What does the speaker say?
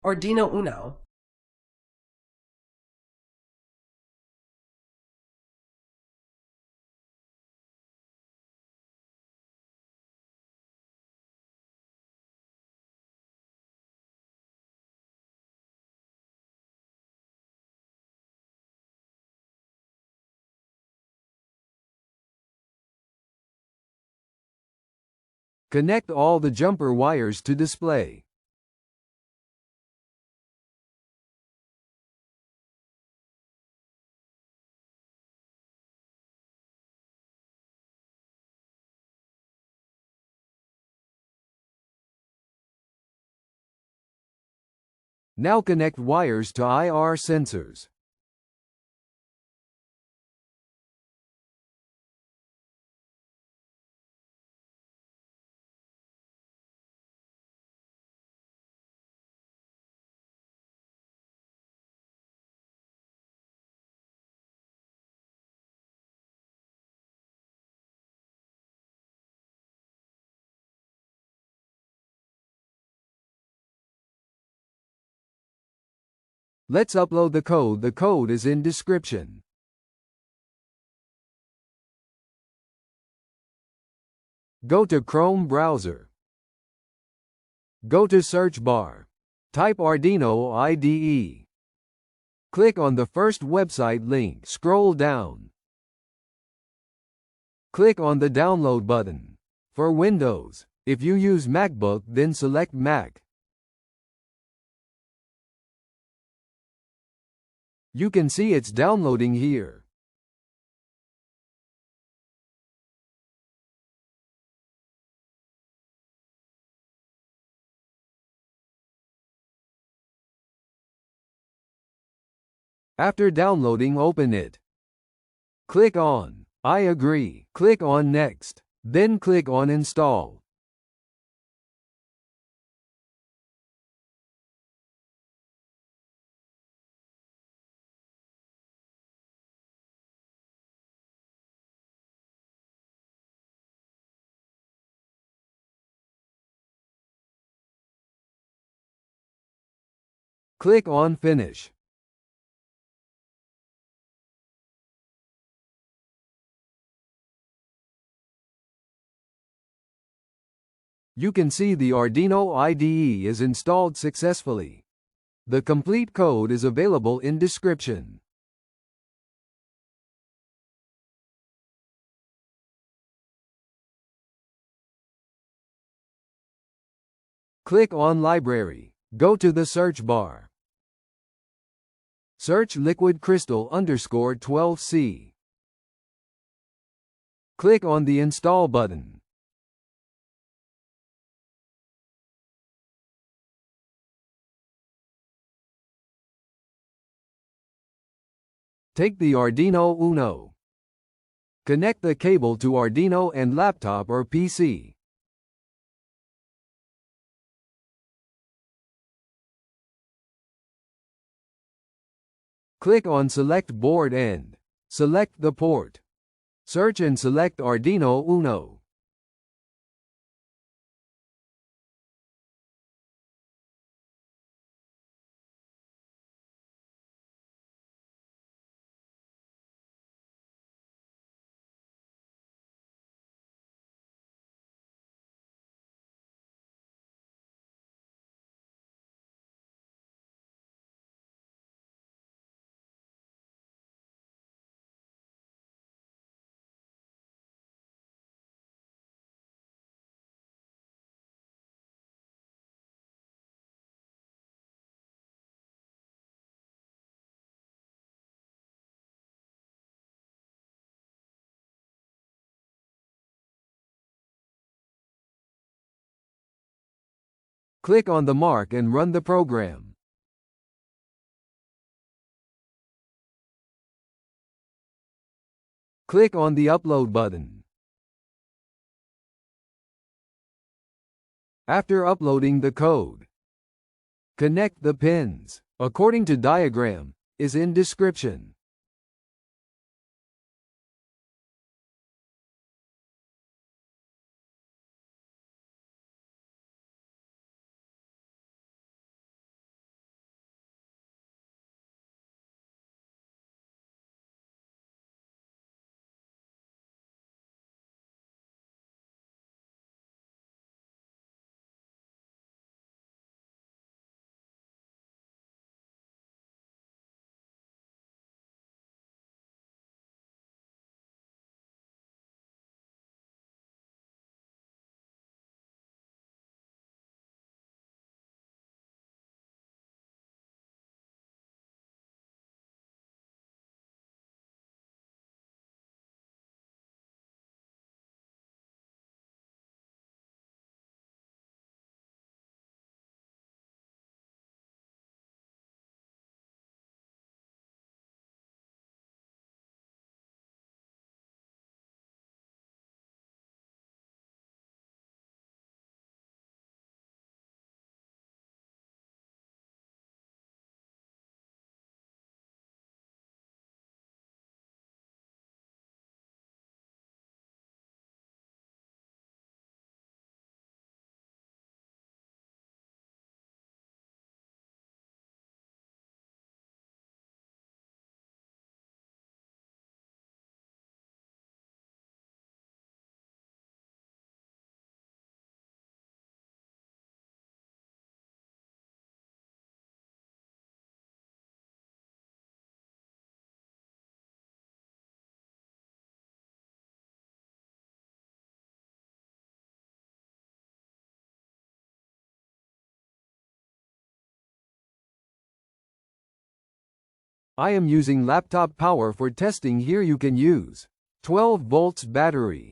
Arduino Uno. Connect all the jumper wires to display. Now connect wires to IR sensors. Let's upload the code. The code is in description. Go to Chrome browser. Go to search bar. Type Arduino IDE. Click on the first website link. Scroll down. Click on the download button. For Windows, if you use MacBook, then select Mac. You can see it's downloading here. After downloading, open it. Click on I agree. Click on Next. Then click on Install. Click on Finish. You can see the Arduino IDE is installed successfully. The complete code is available in description. Click on Library. Go to the search bar. Search liquid crystal _12C. Click on the Install button. Take the Arduino Uno. Connect the cable to Arduino and laptop or PC. Click on Select Board and select the port. Search and select Arduino Uno. Click on the mark and run the program. Click on the Upload button. After uploading the code, connect the pins according to diagram is in description. I am using laptop power for testing. Here you can use 12 volts battery.